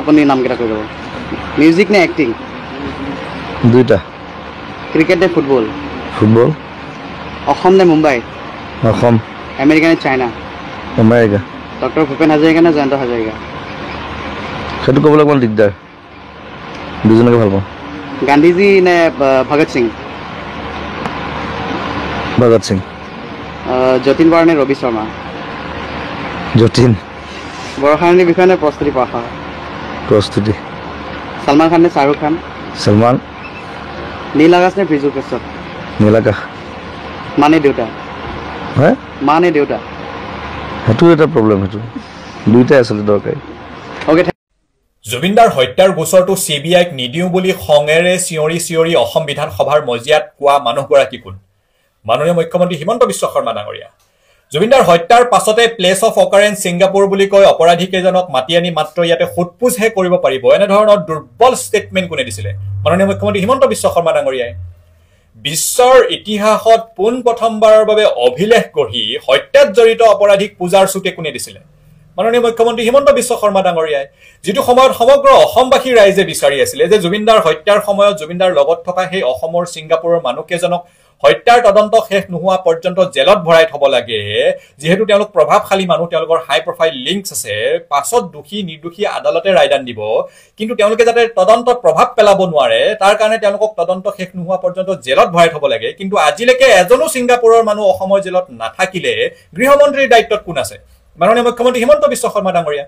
আপুনি নামকেইটা কৈ যাব মিউজিক নে এক্টিং দুইটা ক্ৰিকেট নে ফুটবল ফুটবল অসম নে মুম্বাই অসম আমেৰিকা নে China America doctor Bhupen Hazarika নে জয়ন্ত হাজৰিকা সেইটো ক'বলৈ অকণমান দিগদাৰ দুজনকে ভাল পাওঁ গান্ধীজী নে ভগত সিং ভগত সিং যতীন বৰা নে ৰবি শৰ্মা যতীন বৰষাৰণীৰ বিষয়ে নে প্ৰস্তুতি পৰাশৰ প্ৰস্তুতি সলমান খান নে শ্বাহৰুখ খান সলমান নীল আকাশ নে বিজু কেশৱ নীলাকাশ মানে দেউতা হে মানে দেউতা সেইটো এটা প্ৰব্লেম সেইটো দুইটাই আচলতে দৰকাৰী অ'কে জুবিনদাৰ হত্যাৰ গোচৰটো CBIক নিদিওঁ বুলি খঙেৰে চিঞৰি অসম বিধানসভাৰ মজিয়াত কোৱা মানুহগৰাকী কোন মাননীয় মুখ্যমন্ত্ৰী হিমন্ত বিশ্ব শৰ্মা ডাঙৰীয়া জুবিনদাৰ হত্যাৰ পাছতে প্লেচ অফ অকাৰেন্স ছিংগাপুৰ বুলি কৈ অপৰাধীকেইজনক মাতি আনি মাত্ৰ ইয়াতে সোধপোছহে কৰিব পাৰিব এনেধৰণৰ দুৰ্বল ষ্টেটমেণ্ট কোনে দিছিলে মাননীয় মুখ্যমন্ত্ৰী হিমন্ত বিশ্ব শৰ্মা ডাঙৰীয়াই বিশ্বৰ ইতিহাসত পোনপ্ৰথমবাৰৰ বাবে অভিলেখ গঢ়ি হত্যাত জড়িত অপৰাধীক পূজাৰ চুকে কোনে দিছিলে মাননীয় মুখ্যমন্ত্ৰী হিমন্ত বিশ্ব শৰ্মা ডাঙৰীয়াই যেটো সময়ত সমগ্ৰ অসমবাসী ৰাইজে বিচাৰি আছিল যে জুবিনদাৰ হত্যাৰ সময়ত জুবিনদাৰ লগত থকা সেই অসমৰ ছিংগাপুৰৰ মানুহকেজনক হত্যাৰ তদন্ত শেষ নোহোৱা পৰ্যন্ত জেলত ভৰাই থব লাগে যেহেতু তেওঁলোক প্ৰভাৱশালী মানুহ তেওঁলোকৰ হাই প্ৰফাইল লিংকছ আছে পাছত দোষী নিৰ্দোষী আদালতে ৰায়দান দিব কিন্তু তেওঁলোকে যাতে তদন্তত প্ৰভাৱ পেলাব নোৱাৰে তাৰ কাৰণে তেওঁলোকক তদন্ত শেষ নোহোৱা পৰ্যন্ত জেলত ভৰাই থব লাগে কিন্তু আজিলৈকে এজনো ছিংগাপুৰৰ মানুহ অসমৰ জেলত নাথাকিলে গৃহমন্ত্ৰীৰ দায়িত্বত কোন আছে মাননীয় মুখ্যমন্ত্ৰী হিমন্ত বিশ্ব শৰ্মা ডাঙৰীয়া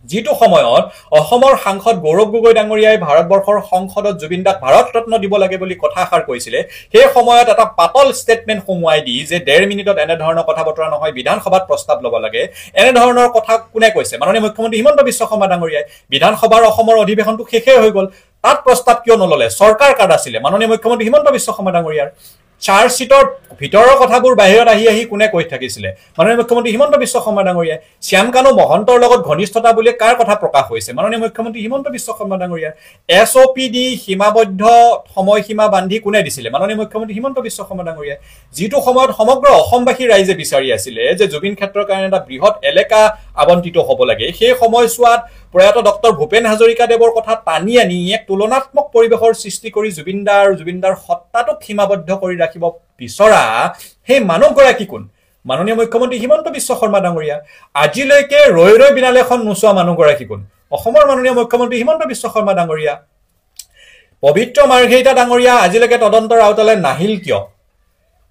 যেটো সময়ত অসমৰ সাংসদ গৌৰৱ গগৈ ডাঙৰীয়াই ভাৰতবৰ্ষৰ সংসদত জুবিনদাক ভাৰত ৰত্ন দিব লাগে বুলি কথাষাৰ কৈছিলে সেই সময়ত এটা পাতল ষ্টেটমেণ্ট সোমুৱাই দি যে 1.5 মিনিটত এনে ধৰণৰ কথা বতৰা নহয় বিধানসভাত প্ৰস্তাৱ ল'ব লাগে এনে ধৰণৰ কথা কোনে কৈছে মাননীয় মুখ্যমন্ত্ৰী হিমন্ত বিশ্ব শৰ্মা ডাঙৰীয়াই বিধানসভাৰ অসমৰ অধিৱেশনটো শেষে হৈ গ'ল তাত প্ৰস্তাৱ কিয় নললে চৰকাৰ কাৰ্ড আছিলে মাননীয় মুখ্যমন্ত্ৰী হিমন্ত বিশ্ব শৰ্মা ডাঙৰীয়াৰ চাৰ্জ চিটৰ ভিতৰৰ কথাবোৰ বাহিৰত আহি কোনে কৈ থাকিছিলে মাননীয় মুখ্যমন্ত্ৰী হিমন্ত বিশ্ব শৰ্মা ডাঙৰীয়া শ্যামকানু মহন্তৰ লগত ঘনিষ্ঠতা বুলি কাৰ কথা প্ৰকাশ হৈছে মাননীয় মুখ্যমন্ত্ৰী হিমন্ত বিশ্ব শৰ্মা ডাঙৰীয়া SOPD সীমাবদ্ধ সময়সীমা বান্ধি কোনে দিছিলে মাননীয় মুখ্যমন্ত্ৰী হিমন্ত বিশ্ব শৰ্মা ডাঙৰীয়া যেটো সময়ত সমগ্ৰ অসমবাসী ৰাইজে বিচাৰি আছিলে যে জুবিন ক্ষেত্ৰৰ কাৰণে এটা বৃহৎ এলেকা আবণ্টিত হ'ব লাগে সেই সময়ছোৱাত প্ৰয়াত ডক্টৰ ভূপেন হাজৰিকা দেৱৰ কথা টানি আনি এক তুলনাত্মক পৰিবেশৰ সৃষ্টি কৰি জুবিনদাৰ সত্তাটোক সীমাবদ্ধ কৰি ৰাখিব বিচৰা সেই মানুহগৰাকী কোন মাননীয় মুখ্যমন্ত্ৰী হিমন্ত বিশ্ব শৰ্মা ডাঙৰীয়া আজিলৈকে ৰৈ বিনালেখন নোচোৱা মানুহগৰাকী কোন অসমৰ মাননীয় মুখ্যমন্ত্ৰী হিমন্ত বিশ্ব শৰ্মা ডাঙৰীয়া পবিত্ৰ মাৰ্ঘেৰিটা ডাঙৰীয়া আজিলৈকে তদন্তৰ আওতালে নাহিল কিয়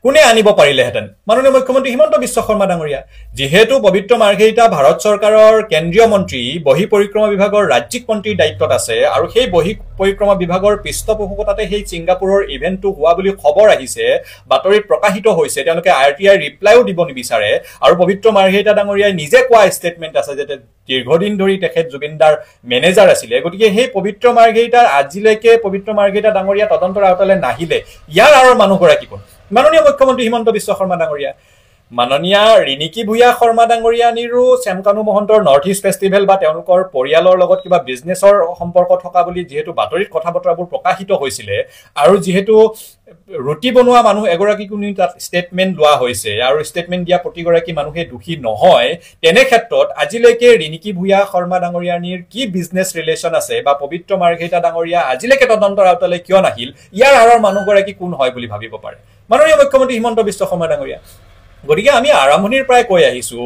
কোনে আনিব পাৰিলেহেঁতেন মাননীয় মুখ্যমন্ত্ৰী হিমন্ত বিশ্ব শৰ্মা ডাঙৰীয়া যেহেতু পবিত্ৰ মাৰ্ঘেৰিটা ভাৰত চৰকাৰৰ কেন্দ্ৰীয় মন্ত্ৰী বহি পৰিক্ৰমা বিভাগৰ ৰাজ্যিক মন্ত্ৰীৰ দায়িত্বত আছে আৰু সেই বহি পৰিক্ৰমা বিভাগৰ পৃষ্ঠপোষকতাতে সেই ছিংগাপুৰৰ ইভেন্টটো হোৱা বুলি খবৰ আহিছে বাতৰিত প্ৰকাশিত হৈছে তেওঁলোকে RTI ৰিপ্লাইও দিব নিবিচাৰে আৰু পবিত্ৰ মাৰ্ঘেৰিটা ডাঙৰীয়াই নিজে কোৱা ষ্টেটমেন্ট আছে যে দীৰ্ঘদিন ধৰি তেখেত জুবিনদাৰ মেনেজাৰ আছিলে গতিকে সেই পবিত্ৰ মাৰ্ঘেৰিটাৰ আজিলৈকে পবিত্ৰ মাৰ্ঘেৰিটা ডাঙৰীয়া তদন্তৰ আওতালে নাহিলে ইয়াৰ আৰু মানুহগৰাকী কোন মাননীয় মুখ্যমন্ত্ৰী হিমন্ত বিশ্ব শৰ্মা ডাঙৰীয়া মাননীয়া ৰিনিকি ভূঞা শৰ্মা ডাঙৰীয়ানীৰো শ্যামকানু মহন্তৰ নৰ্থ ইষ্ট ফেষ্টিভেল বা তেওঁলোকৰ পৰিয়ালৰ লগত কিবা বিজনেছৰ সম্পৰ্ক থকা বুলি যেহেতু বাতৰিত কথা বতৰাবোৰ প্ৰকাশিত হৈছিলে আৰু যেহেতু ৰুটি বনোৱা মানুহ এগৰাকী কোনো তাত ষ্টেটমেন্ট লোৱা হৈছে আৰু ষ্টেটমেন্ট দিয়া প্ৰতিগৰাকী মানুহে দোষী নহয় তেনে ক্ষেত্ৰত আজিলৈকে ৰিনিকি ভূঞা শৰ্মা ডাঙৰীয়ানীৰ কি বিজনেছ ৰিলেশ্যন আছে বা পবিত্ৰ মাৰ্ঘেৰিটা ডাঙৰীয়া আজিলৈকে তদন্তৰ আওতালে কিয় নাহিল ইয়াৰ আঁৰৰ মানুহগৰাকী কোন হয় বুলি ভাবিব পাৰে মাননীয় মুখ্যমন্ত্ৰী হিমন্ত বিশ্ব শৰ্মা ডাঙৰীয়া গতিকে আমি আৰম্ভণিৰ প্ৰায় কৈ আহিছো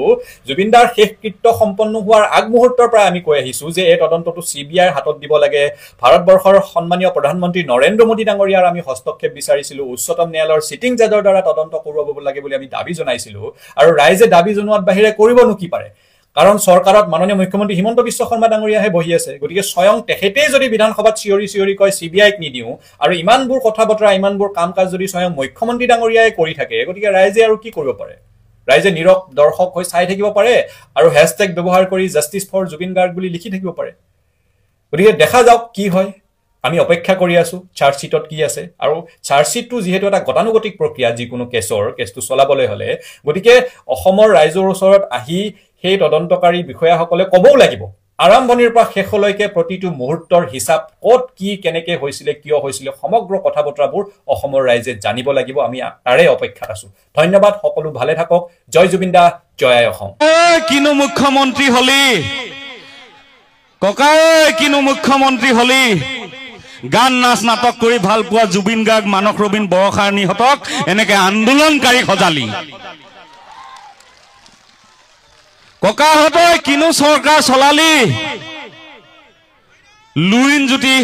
জুবিনদাৰ শেষকৃত্য সম্পন্ন হোৱাৰ আগমুহূৰ্তৰ পৰা আমি কৈ আহিছো যে এই তদন্তটো CBIৰ হাতত দিব লাগে ভাৰতবৰ্ষৰ সন্মানীয় প্ৰধানমন্ত্ৰী নৰেন্দ্ৰ মোদী ডাঙৰীয়াৰ আমি হস্তক্ষেপ বিচাৰিছিলো উচ্চতম ন্যায়ালয়ৰ সিটিং জাজৰ দ্বাৰা তদন্ত কৰোৱাব লাগে বুলি আমি দাবী জনাইছিলো আৰু ৰাইজে দাবী জনোৱাত বাহিৰে কৰিবনো কি পাৰে কাৰণ চৰকাৰত মাননীয় মুখ্যমন্ত্ৰী হিমন্ত বিশ্ব শৰ্মা ডাঙৰীয়াহে বহি আছে গতিকে স্বয়ং তেখেতেই যদি বিধানসভাত চিঞৰি কয় CBIক নিদিও আৰু ইমানবোৰ কথা বতৰা ইমানবোৰ কাম কাজ যদি স্বয়ং মুখ্যমন্ত্ৰী ডাঙৰীয়াই কৰি থাকে গতিকে ৰাইজে আৰু কি কৰিব পাৰে ৰাইজে নীৰৱ দৰ্শক হৈ চাই থাকিব পাৰে আৰু হেশটেগ ব্যৱহাৰ কৰি জাস্টিস ফৰ জুবিন গাৰ্গ বুলি লিখি থাকিব পাৰে গতিকে দেখা যাওক কি হয় আমি অপেক্ষা কৰি আছো চাৰ্জ চিটত কি আছে আৰু চাৰ্জ চিটটো যেহেতু এটা গতানুগতিক প্ৰক্ৰিয়া যিকোনো কেছটো চলাবলৈ হলে গতিকে অসমৰ ৰাইজৰ ওচৰত আহি সেই তদন্তকাৰী বিষয়াসকলে ক'বও লাগিব আৰম্ভণিৰ পৰা শেষলৈকে প্ৰতিটো মুহূৰ্তৰ হিচাপ ক'ত কি কেনেকে হৈছিলে কিয় হৈছিলে সমগ্ৰ কথা বতৰাবোৰ অসমৰ ৰাইজে জানিব লাগিব আমি তাৰে অপেক্ষাত আছো ধন্যবাদ সকলো ভালে থাকক জয় জুবিন দা জয় অসম কিনো মুখ্যমন্ত্ৰী হলি ককাই কিনো মুখ্যমন্ত্ৰী হলি গান নাচ নাটক কৰি ভাল পোৱা জুবিন গাৰ্গ মানস ৰবীন বৰখাৰণীহঁতক এনেকে আন্দোলনকাৰী সজালি ককাহঁতই কিনো চৰকাৰ চলালি লুইন জ্যোতি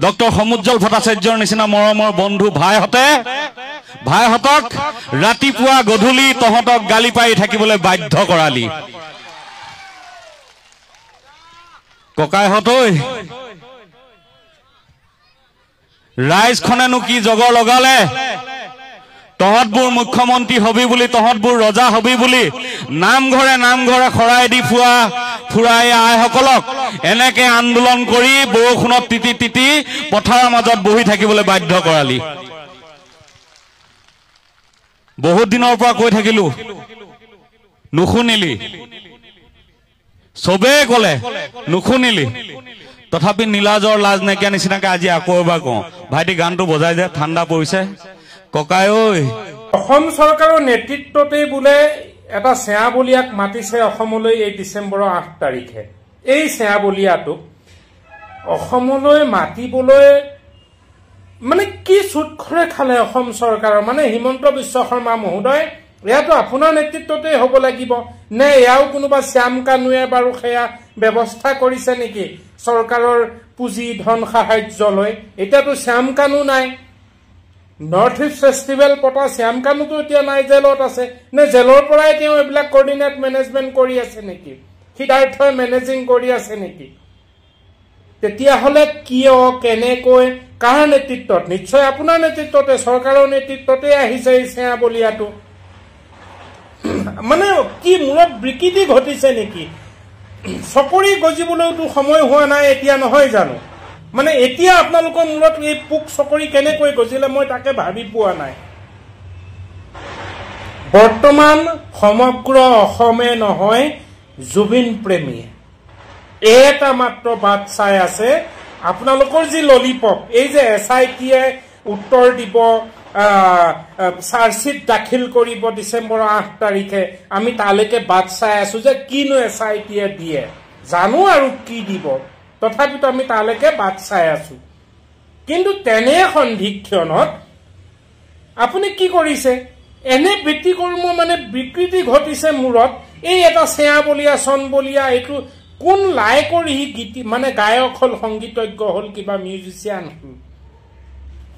ডক্টৰ সমুজ্জ্বল ভট্টাচাৰ্যৰ নিচিনা মৰমৰ বন্ধু ভাইহঁতক ৰাতিপুৱা গধূলি তহঁতক গালি পাৰি থাকিবলৈ বাধ্য কৰালি ককাইহঁতই ৰাইজখনেনো কি জগৰ লগালে তহঁতবোৰ মুখ্যমন্ত্ৰী হবি বুলি তহঁতবোৰ ৰজা হবি বুলি নামঘৰে খৰাই দি ফুৰাই আইসকলক এনেকে আন্দোলন কৰি বৰষুণত তিতি পথাৰৰ মাজত বহি থাকিবলৈ বাধ্য কৰালি বহুত দিনৰ পৰা কৈ থাকিলো নুশুনিলি চবেই ক'লে নুশুনিলি তথাপি নীলাজৰ লাজ নাইকিয়া নিচিনাকে আজি আকৌ এবাৰ কওঁ ভাইটি গানটো বজাই দে ঠাণ্ডা পৰিছে ককাই ঐ অসম চৰকাৰৰ নেতৃত্বতেই বোলে এটা চেয়াবলীয়াক মাতিছে অসমলৈ এই ডিচেম্বৰৰ 8 তাৰিখে এই চেয়াবলীয়াটোক অসমলৈ মাতিবলৈ মানে কি চুটখৰে খালে অসম চৰকাৰৰ মানে হিমন্ত বিশ্ব শৰ্মা মহোদয় ইয়াতো আপোনাৰ নেতৃত্বতেই হ'ব লাগিব নে ইয়াও কোনোবা শ্যাম কানুৱে বাৰু সেয়া ব্যৱস্থা কৰিছে নেকি চৰকাৰৰ পুঁজি ধন সাহায্য লৈ এতিয়াতো শ্যাম কানু নাই নৰ্থ ইষ্ট ফেষ্টিভেল পতা শ্যাম কানুতো এতিয়া নাই জেলত আছে নে জেলৰ পৰাই তেওঁ এইবিলাক কোঅৰ্ডিনেট মেনেজমেণ্ট কৰি আছে নেকি সিদ্ধাৰ্থই মেনেজিং কৰি আছে নেকি তেতিয়াহ'লে কিয় কেনেকৈ কাৰ নেতৃত্বত নিশ্চয় আপোনাৰ নেতৃত্বতে চৰকাৰৰ নেতৃত্বতে আহিছে এই চেয়াবলীয়াটো মানে কি মূৰত বিকৃতি ঘটিছে নেকি চকৰি গজিবলৈতো সময় হোৱা নাই এতিয়া নহয় জানো মানে এতিয়া আপোনালোকৰ মূৰত এই পোক চকৰি কেনেকৈ গজিলে মই তাকে ভাবি পোৱা নাই বৰ্তমান সমগ্ৰ অসমে নহয় জুবিন প্ৰেমী এটা মাত্ৰ বাট চাই আছে আপোনালোকৰ যি ললিপপ এই যে এছআইটিয়ে উত্তৰ দিব চাৰ্জশিট দাখিল কৰিব ডিচেম্বৰৰ 8 তাৰিখে আমি তালৈকে বাট চাই আছো যে কিনো এছআইটিয়ে দিয়ে জানো আৰু কি দিব তথাপিতো আমি তালৈকে বাট চাই আছো কিন্তু তেনে সন্ধিক্ষণত আপুনি কি কৰিছে এনে ব্যতিকৰ্ম মানে বিকৃতি ঘটিছে মূৰত এই এটা চেয়াবলীয়া চনবলীয়া এইটো কোন লায়কৰ হি গীত মানে গায়ক হল সংগীতজ্ঞ হল কিবা মিউজিচিয়ান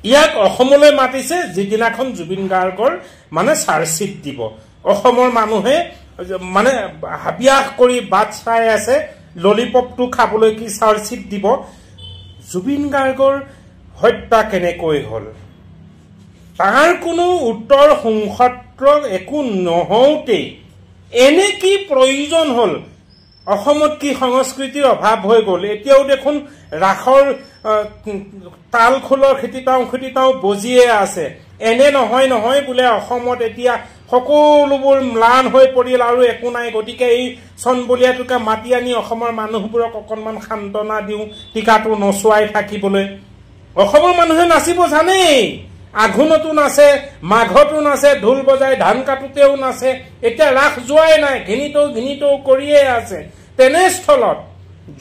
ইয়াক অসমলৈ মাতিছে যিদিনাখন জুবিন গাৰ্গৰ মানে চাৰ্জশিট দিব অসমৰ মানুহে মানে হাবিয়াস কৰি বাট চাই আছে ললিপপটো খাবলৈ কি চাৰ্জশিট দিব জুবিন গাৰ্গৰ হত্যা কেনেকৈ হল তাৰ কোনো উত্তৰ সংসত্ৰ একো নহওঁতেই এনে কি প্ৰয়োজন হল অসমত কি সংস্কৃতিৰ অভাৱ হৈ গ'ল এতিয়াও দেখোন ৰাখৰ তাল খোলৰ খেতিতাও বজিয়ে আছে এনে নহয় বোলে অসমত এতিয়া সকলোবোৰ ম্লান হৈ পৰিল আৰু একো নাই গতিকে এই চনবলীয়াটোকে মাতি আনি অসমৰ মানুহবোৰক অকণমান সান্তনা দিওঁ টিকাটো নচুৱাই থাকিবলৈ অসমৰ মানুহে নাচিব জানেই আঘোণতো নাচে মাঘতো নাচে ঢোল বজাই ধান কাটোতেও নাচে এতিয়া ৰাস যোৱাই নাই ঘিনিটো কৰিয়ে আছে তেনেস্থলত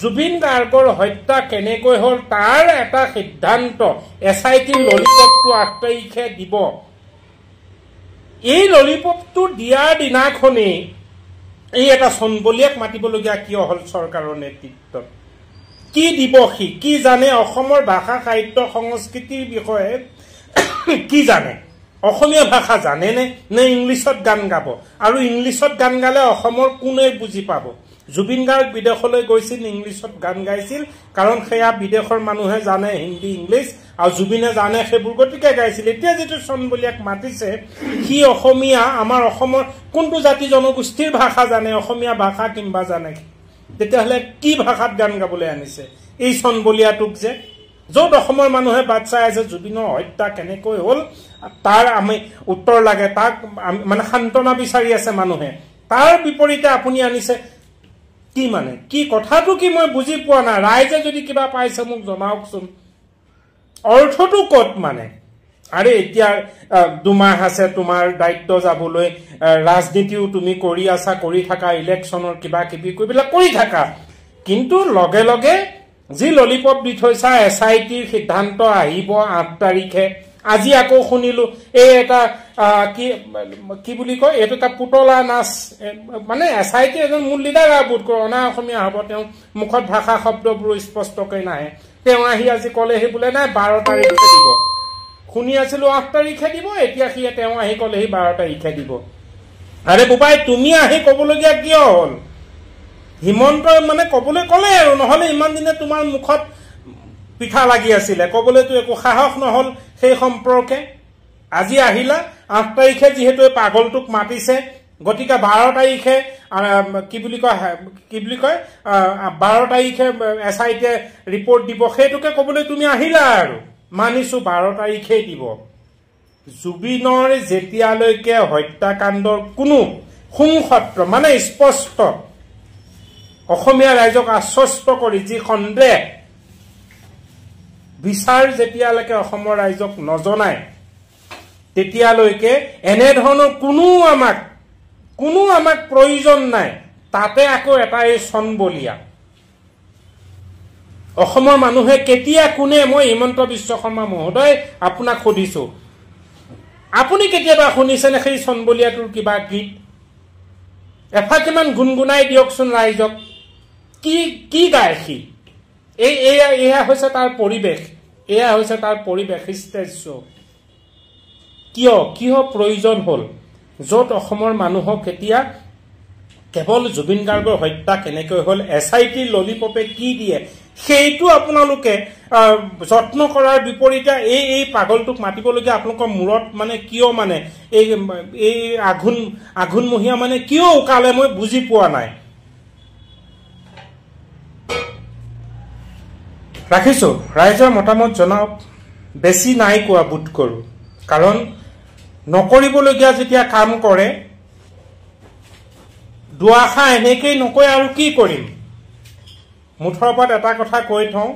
জুবিন গাৰ্গৰ হত্যা কেনেকৈ হল তাৰ এটা সিদ্ধান্ত এছআইটি ললিপপটো 8 তাৰিখে দিব এই ললিপপটো দিয়াৰ দিনাখনেই এই এটা চনবলীয়াক মাতিবলগীয়া কিয় হল চৰকাৰৰ নেতৃত্বত কি দিব সি কি জানে অসমৰ ভাষা সাহিত্য সংস্কৃতিৰ বিষয়ে কি জানে অসমীয়া ভাষা জানে নে ইংলিছত গান গাব আৰু ইংলিছত গান গালে অসমৰ কোনে বুজি পাব জুবিন গাৰ্গ বিদেশলৈ গৈছিল ইংলিছত গান গাইছিল কাৰণ সেয়া বিদেশৰ মানুহে জানে হিন্দী ইংলিছ আৰু জুবিনে জানে সেইবোৰ গতিকে গাইছিল এতিয়া যেটো চনবলীয়াক মাতিছে কি অসমীয়া আমাৰ অসমৰ কোনটো জাতি জনগোষ্ঠীৰ ভাষা জানে অসমীয়া ভাষা কিংবা জানে তেতিয়াহ'লে কি ভাষাত গান গাবলৈ আনিছে এই চনবলীয়াটোক যে য'ত অসমৰ মানুহে বাট চাই আছে জুবিনৰ হত্যা কেনেকৈ হল তাৰ আমি উত্তৰ লাগে তাক মানে সান্তনা বিচাৰি আছে মানুহে তাৰ বিপৰীতে আপুনি আনিছে কি মানে কি কথাটো কি মই বুজি পোৱা নাই ৰাইজে যদি কিবা পাইছে মোক জনাওকচোন অৰ্থটো কত মানে আৰে এতিয়া দুমাহ আছে তোমাৰ দায়িত্ব যাবলৈ ৰাজনীতিও তুমি কৰি আছা কৰি থাকা ইলেকশ্যনৰ কিবা কিবি কইবিলাক কৰি থাকা কিন্তু লগে লগে যি ললিপপ দি থৈছা SITৰ সিদ্ধান্ত আহিব 8 তাৰিখে আজি আকৌ শুনিলো এই এটা কি বুলি কয় এটো এটা পুতলা নাচ মানে SIT এজন মূল লিডাৰ আবুত কৰনা অসমীয়া হ'ব তেওঁ মুখত ভাষা শব্দবোৰ স্পষ্টকৈ নাহে তেওঁ আহি আজি কলেহি বোলে নাই 12 তাৰিখে দিব শুনি আছিল 8 তাৰিখে দিব এতিয়া কি তেওঁ আহি কলেহি 12 তাৰিখে দিব আৰে বুবাই তুমি আহি কবলগীয়া কিয় হল হিমন্ত মানে কবলৈ কলে আৰু নহলে ইমান দিনে তোমাৰ মুখত পিঠা লাগি আছিল কবলৈ তো একো সাহস নহল সেই সম্পৰ্কে আজি আহিলা 8 তাৰিখে যেহেতু পাগলটোক মাতিছে গতিকে 12 তাৰিখে কি বুলি কয় 12 তাৰিখে SIT ৰিপৰ্ট দিব সেইটোকে কবলৈ তুমি আহিলা আৰু মানিছো 12 তাৰিখে দিব জুবিনৰ যেতিয়ালৈকে হত্যাকাণ্ডৰ কোনো সংসত্ৰ মানে স্পষ্ট অসমীয়া ৰাইজক আশ্বস্ত কৰি যি সন্দেহ বিচাৰ যেতিয়ালৈকে অসমৰ ৰাইজক নজনায় তেতিয়ালৈকে এনে ধৰণৰ কোনো আমাক প্ৰয়োজন নাই তাতে আকৌ এটাই সনবলিয়া অসমৰ মানুহে কেতিয়া কোনে মই হিমন্ত বিশ্ব শৰ্মা মহোদয় আপোনাক সুধিছো আপুনি কেতিয়াবা শুনিছেনে সেই সনবলিয়াটোৰ কিবা গীত এফাকিমান গুণগুণাই দিয়কচোন ৰাইজক কি গায় সি এয়া হৈছে তাৰ পৰিৱেশ ষ্টেজ শ্ব' কিয় প্ৰয়োজন হল য'ত অসমৰ মানুহক এতিয়া কেৱল জুবিন গাৰ্গৰ হত্যা কেনেকৈ হল SIT ললিপপে কি দিয়ে সেইটো আপোনালোকে যত্ন কৰাৰ বিপৰীতে এই পাগলটোক মাতিবলগীয়া আপোনালোকৰ মূৰত মানে কিয় মানে এই আঘোণমহীয়া মানে কিয় উকালে মই বুজি পোৱা নাই ৰাখিছো ৰাইজৰ মতামত জনাওক বেছি নাই কোৱা বুট কৰো কাৰণ নকৰিবলগীয়া যেতিয়া কাম কৰে দুআষা এনেকৈ নকৈ আৰু কি কৰিম মুঠৰ ওপৰত এটা কথা কৈ থওঁ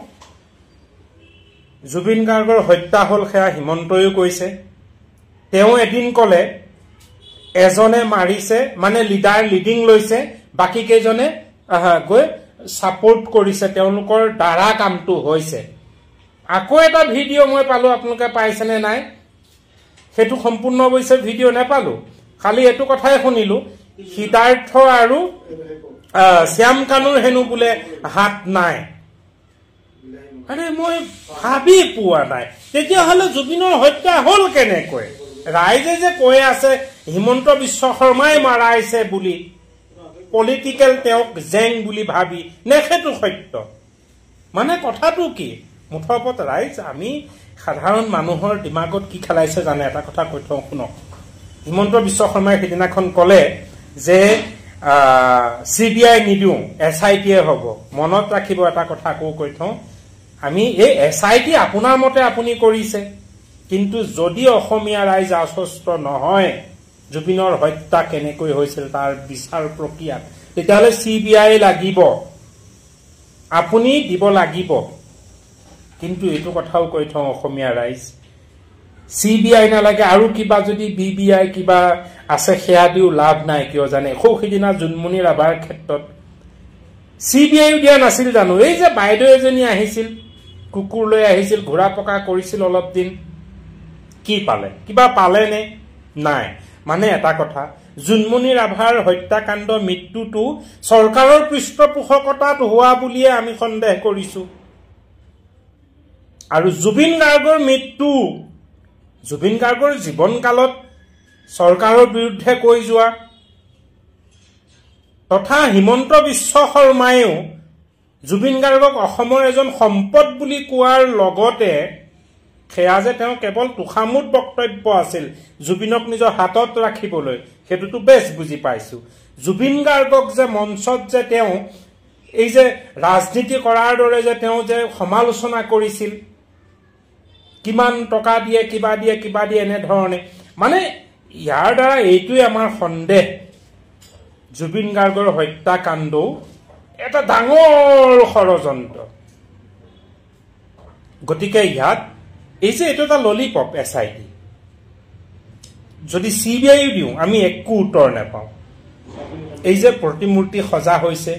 জুবিন গাৰ্গৰ হত্যা হল সেয়া হিমন্তয়ো কৈছে তেওঁ এদিন কলে এজনে মাৰিছে মানে লিডিং লৈছে বাকি কেইজনে গৈ সাপোৰ্ট কৰিছে তেওঁলোকৰ দ্বাৰা কামটো হৈছে আকৌ এটা ভিডিঅ' মই পালো আপোনালোকে পাইছেনে নাই হেতু সম্পূৰ্ণ অৱশ্যে ভিডিঅ' নাপালো খালি এটো কথাই শুনিলো সিদ্ধাৰ্থ আৰু শ্যাম কানুৰ হেনু বোলে হাত নাই আৰে মই ভাবি পোৱা নাই তেতিয়া হলে জুবিনৰ হত্যা হল কেনেকৈ ৰাইজে যে কৈ আছে হিমন্ত বিশ্ব শৰ্মাই মাৰাইছে বুলি পলিটিক্যাল তেওঁক জেং বুলি ভাবি নেখেতু সত্য মানে কথাটো কি মুঠৰ ওপৰত ৰাইজ আমি সাধাৰণ মানুহৰ দিমাগত কি খেলাইছে জানে এটা কথা কৈ থওঁ শুনক হিমন্ত বিশ্ব শৰ্মাই সিদিনাখন কলে যে CBI নিদিও SIT হ'ব মনত ৰাখিব এটা কথা কৈ থওঁ আমি এই SIT আপোনাৰ মতে আপুনি কৰিছে কিন্তু যদি অসমীয়া ৰাইজ আশ্বস্ত নহয় জুবিনৰ হত্যা কেনেকৈ হৈছিল তাৰ বিচাৰ প্ৰক্ৰিয়া তেতিয়াহলে CBI লাগিব আপুনি দিব লাগিব কিন্তু এটো কথাও কৈ থওঁ অসমীয়া ৰাইজ CBI নালাগে আৰু কিবা যদি BBI কিবা আছে সেয়া দিও লাভ নাই কিয় জানে খৌখিদিনা জুনমনি ৰাভাৰ ক্ষেত্ৰত CBI দিয়া নাছিল জানো এই যে বাইদেউ এজনী আহিছিল কুকুৰ লৈ আহিছিল ঘোৰা পকা কৰিছিল অলপ দিন কি পালে কিবা পালে নে নাই মানে এটা কথা জুনমনি ৰাভাৰ হত্যাকাণ্ড মৃত্যুটো চৰকাৰৰ পৃষ্ঠপোষকতাত হোৱা বুলিয়ে আমি সন্দেহ কৰিছো আৰু জুবিন গাৰ্গৰ মৃত্যু জুবিন গাৰ্গৰ জীৱনকালত চৰকাৰৰ বিৰুদ্ধে কৈ যোৱা তথা হিমন্ত বিশ্ব শৰ্মায়ও জুবিন গাৰ্গক অসমৰ এজন সম্পদ বুলি কোৱাৰ লগতে সেয়া যে তেওঁ কেৱল তুখামুদ বক্তব্য আছিল জুবিনক নিজৰ হাতত ৰাখিবলৈ হেতুটো বেছ বুজি পাইছো জুবিন গাৰ্গক যে মঞ্চত যে তেওঁ এই যে ৰাজনীতি কৰাৰ দৰে যে তেওঁ যে সমালোচনা কৰিছিল কিমান টকা দিয়ে কিবা দিয়ে এনে ধৰণে মানে ইয়াৰ দ্বাৰা এইটোই আমাৰ সন্দেহ জুবিন গাৰ্গৰ হত্যাকাণ্ড এটা ডাঙৰ ষড়যন্ত্ৰ গতিকে ইয়াত এই যে এটা ললিপপ SIT যদি CBI দিও আমি একো উত্তৰ নাপাওঁ এই যে প্ৰতিমূৰ্তি সজা হৈছে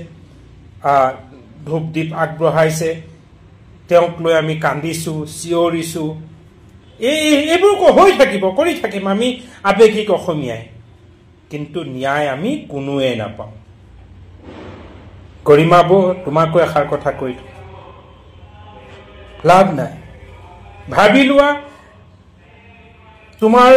ধূপদীপ আগবঢ়াইছে তেওঁক লৈ আমি কান্দিছোঁ চিঞৰিছোঁ এইবোৰ হৈ থাকিব কৰি থাকিম আমি আৱেগিক অসমীয়াই কিন্তু ন্যায় আমি কোনোৱে নাপাওঁ গৰিমা বৌ তোমাকো এষাৰ কথা কৈ লাভ নাই ভাবি লোৱা তোমাৰ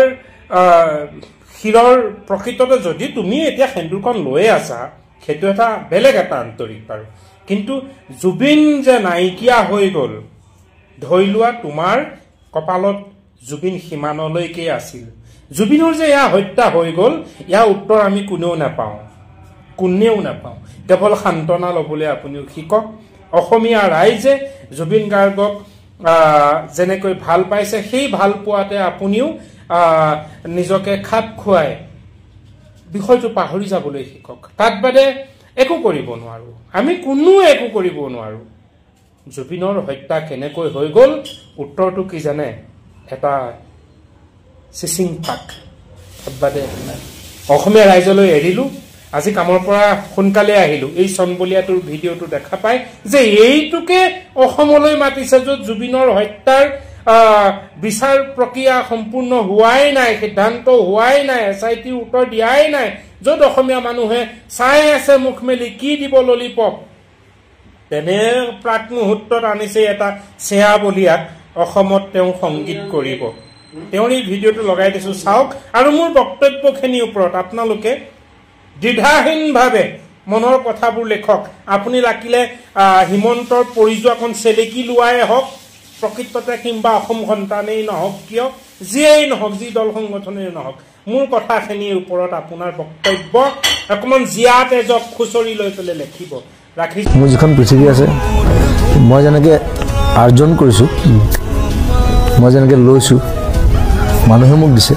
শিৰৰ প্ৰকৃততে যদি তুমি এতিয়া সেন্দুৰখন লৈয়ে আছা সেইটো এটা বেলেগ এটা আন্তৰিক বাৰু কিন্তু জুবিন যে নাইকিয়া হৈ গ'ল ধৰি লোৱা তোমাৰ কপালত জুবিন সীমানলৈকে আছিল জুবিনৰ যে এয়া হত্যা হৈ গ'ল ইয়াৰ উত্তৰ আমি কোনেও নাপাওঁ কেৱল সান্তনা ল'বলৈ আপুনিও শিকক অসমীয়া ৰাইজে জুবিন গাৰ্গক যেনেকৈ ভাল পাইছে সেই ভাল পোৱাতে আপুনিও নিজকে খাপ খুৱাই বিষয়টো পাহৰি যাবলৈ শিকক তাত বাদে একো কৰিব নোৱাৰো আমি কোনো একো কৰিব নোৱাৰো জুবিনৰ হত্যা কেনেকৈ হৈ গ'ল উত্তৰটো কি জানে এটা চিচিং পাক বাদে অসমীয়া ৰাইজলৈ এৰিলো আজি কামৰ পৰা সোনকালে আহিলো এই চনবলীয়াটোৰ ভিডিঅ'টো দেখা পাই যে এইটোকে অসমলৈ মাতিছে য'ত জুবিনৰ হত্যাৰ বিচাৰ প্ৰক্ৰিয়া সম্পূৰ্ণ হোৱাই নাই সিদ্ধান্ত হোৱাই নাই SIT উত্তৰ দিয়াই নাই য'ত অসমীয়া মানুহে চাই আছে মুখ মেলি কি দিব ললিপপ তেনে প্ৰাক মুহূৰ্তত আনিছে এটা চেয়া বলিয়াত অসমত তেওঁ সংগীত কৰিব তেওঁৰ এই ভিডিঅ'টো লগাই দিছো চাওক আৰু মোৰ বক্তব্যখিনিৰ ওপৰত আপোনালোকে দ্বিধাহীনভাৱে মনৰ কথাবোৰ লেখক আপুনি লাগিলে হিমন্তৰ পৰিযোৱাখন চেলেকি লোৱাই হওক প্ৰকৃততে কিংবা অসম সন্তানেই নহওক কিয় যিয়েই নহওক যি দল সংগঠনেই নহওক মোৰ কথাখিনিৰ ওপৰত আপোনাৰ বক্তব্য অকণমান জীয়া তেজক খুচৰি লৈ পেলাই লিখিব ৰাখিছোঁ মোৰ যিখন পৃথিৱী আছে মই যেনেকৈ আৰ্জন কৰিছোঁ মই যেনেকৈ লৈছোঁ মানুহে মোক দিছে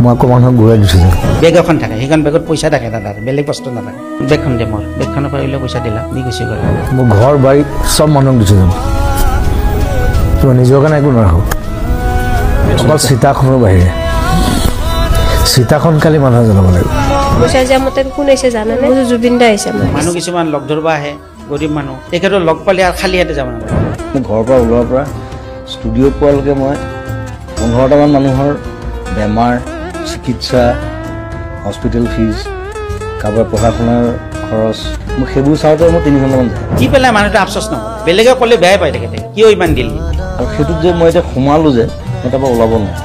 মই আকৌ মানুহক ঘূৰাই দিছোঁ বেগ এখন থাকে সেইখন বেগত পইচা থাকে দাদা বেলেগ বস্তু নাথাকে বেগখন দে মোৰ বেগখনৰ পৰা উলিয়াই পইচা দিলা দি গুচি গ'ল মোৰ ঘৰ বাৰী চব মানুহক দিছোঁ মই নিজৰ কাৰণে একো নাৰাখোঁ অকল চিতাখনৰ বাহিৰে চিতাখন খালি মানুহে জনাব লাগিব পইচা যে মতে কোন আহিছে জানানে জুবিন দা আহিছে মানুহ কিছুমান লগ ধৰিব আহে গৰীব মানুহ তেখেতৰ লগ পালে আৰু খালী হাতে যাব নালাগে মোৰ ঘৰৰ পৰা ওলোৱাৰ পৰা ষ্টুডিঅ' পোৱালৈকে মই 15টামান মানুহৰ বেমাৰ চিকিৎসা হস্পিটেল ফিজ কাৰোবাৰ পঢ়া শুনাৰ খৰচ মোক সেইবোৰ চাওঁতে মই 3 ঘণ্টামান যায় দি পেলাই মানুহটো আফচোচ নকৰে বেলেগে ক'লে বেয়াই পায় তেখেতে কিয় ইমান দিলি আৰু সেইটোত যে মই এতিয়া সোমালোঁ যে মই তাৰপৰা ওলাব নোৱাৰোঁ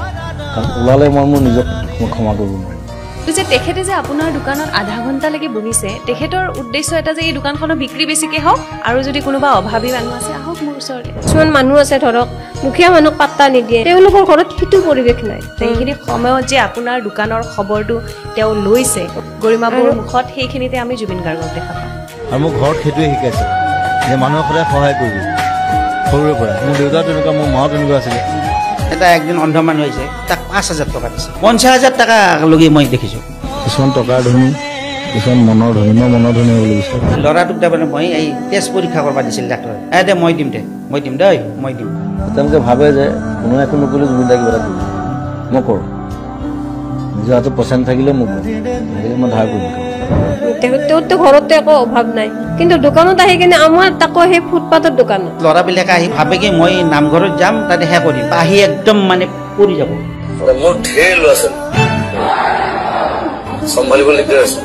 কাৰণ ওলালে মই মোৰ নিজক মই ক্ষমা কৰিব নোৱাৰিম যে তেখেতে যে আপোনাৰ দোকানত আধা ঘণ্টালৈকে বহিছে তেখেতৰ উদ্দেশ্য এটা যে এই দোকানখনৰ বিক্ৰী বেছিকৈ হওক আৰু যদি কোনোবা অভাৱী মানুহ আছে আহক মোৰ ওচৰলৈ কিছুমান মানুহ আছে ধৰক মুখীয়া মানুহক পাত্তা নিদিয়ে তেওঁলোকৰ ঘৰত সেইটো পৰিৱেশ নাই সেইখিনি সময়ত যে আপোনাৰ দোকানৰ খবৰটো তেওঁ লৈছে গৰিমা বৌৰ মুখত সেইখিনিতে আমি জুবিন গাৰ্গক দেখা পাওঁ আৰু মোক ঘৰত সেইটোৱে শিকাইছে যে মানুহক সদায় সহায় কৰিব সৰুৰে পৰা মোৰ দেউতা তেনেকুৱা মোৰ মাও তেনেকুৱা আছিলে এটা একদিন অন্ধ মানুহ হৈছে তাক 5,000 টকা দিছে 50,000 টকা লগি মই দেখিছোঁ কিছুমান টকাৰ ধনী কিছুমান মনৰ ধনী মই মনৰ ধনী বুলি বিচাৰোঁ ল'ৰাটোক তাৰমানে মই এই টেষ্ট পৰীক্ষা কৰিব দিছিল ডাক্তৰে দে মই দিম দেই মই দিম তেওঁলোকে ভাবে যে কোনো একো নকৰিলে জুবিন দা কিবা এটা কৰিব মই কৰোঁ নিজৰ হাতত পইচা নাথাকিলে মই কৰোঁ থাকিলে মই ধাৰ কৰিম তেওঁতো ঘৰতে একো অভাৱ নাই কিন্তু দোকানত আহি কিনে আমাৰ তাকো সেই ফুটপাথৰ দোকানত ল'ৰাবিলাকে আহি ভাবে কি মই নামঘৰত যাম তাতে শেষ কৰিম আহি একদম মানে পৰি যাব মোৰ ঢেৰ ল'ৰা ছোৱালী চম্ভালিব দিগদাৰ আছে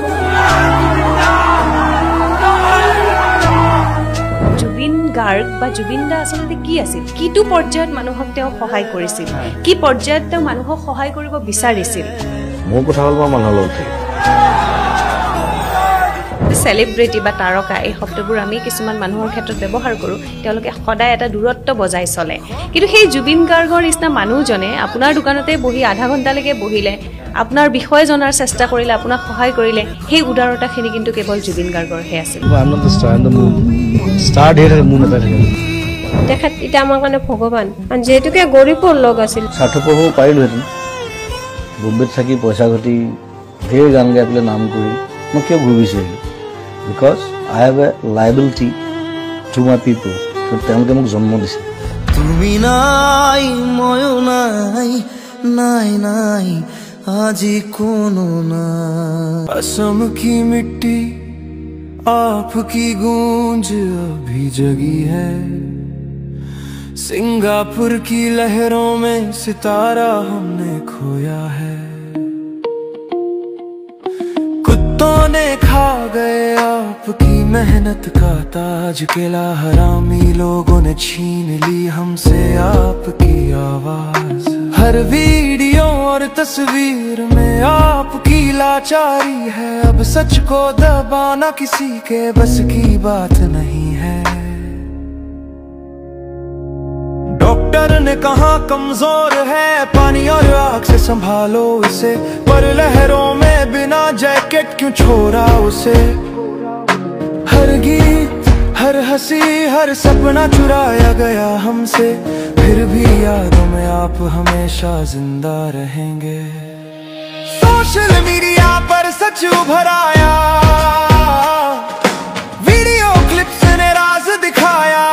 জুবিন গাৰ্গ বা জুবিন দা আচলতে কি আছিল কিটো পৰ্যায়ত মানুহক তেওঁ সহায় কৰিছিল কি পৰ্যায়ত তেওঁ মানুহক সহায় কৰিব বিচাৰিছিল মোৰ কথা হ'ল মই মানুহৰ লগত থাকি চেলিব্ৰিটি বা তাৰকা এই শব্দবোৰ আমি কিছুমান মানুহৰ ক্ষেত্ৰত ব্যৱহাৰ কৰোঁ তেওঁলোকে সদায় এটা দূৰত্ব বজাই চলে কিন্তু সেই জুবিন গাৰ্গৰ নিচিনা মানুহজনে আপোনাৰ দোকানতে বহি আধা ঘণ্টালৈকে বহিলে আপোনাৰ বিষয়ে জনাৰ চেষ্টা কৰিলে আপোনাক সহায় কৰিলে সেই উদাৰতাখিনি কিন্তু কেৱল জুবিন গাৰ্গৰহে আছিল তেখেত এতিয়া আমাৰ কাৰণে ভগৱান যিহেতুকে গৰীবৰ লগ আছিল স্বাৰ্থপৰ হ'ব পাৰিলোহেঁতেন বম্বেত থাকি পইচা ঘটি ঢেৰ গান গাই পেলাই নাম কৰি মই কিয় ঘূৰি বিচাৰিলোঁ because I have a liability to my পিপল তেওঁলোকে মোক জন্ম দিছে তুমি নাই ময়ো নাই নাই নাই আজি কোনো নাই असम की मिट्टी आपकी गूंज अभी जगी है, सिंगापुर की लहरों में सितारा हमने खोया है। कुत्तों ने खा गए आपकी मेहनत का ताज, केला हरामी लोगों ने छीन ली हमसे आपकी आवाज। हर वीडियो और तस्वीर में आपकी लाचारी है, अब सच को दबाना किसी के बस की बात नहीं है। डॉक्टर ने कहा कमजोर है, पानी और आग से संभालो इसे, पर लहरों में बिना जैकेट क्यों छोड़ा उसे। हर गीत, हर हंसी, हर सपना चुराया गया हमसे, फिर भी यादों में आप हमेशा जिंदा रहेंगे। सोशल मीडिया पर सच उभर आया, वीडियो क्लिप्स ने राज दिखाया,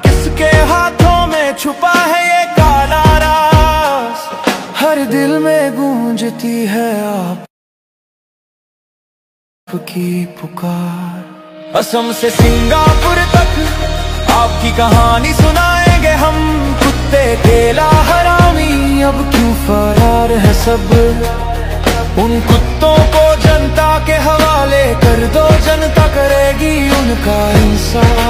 किसके हाथों में छुपा है ये काला राज। हर दिल में गूंजती है आपकी पुकार। असम से सिंगापुर तक आपकी कहानी सुनाएंगे हम, कुत्ते केला हरामी अब क्यों फरार है सब। उन कुत्तों को जनता के हवाले कर दो, जनता करेगी उनका इंसाफ।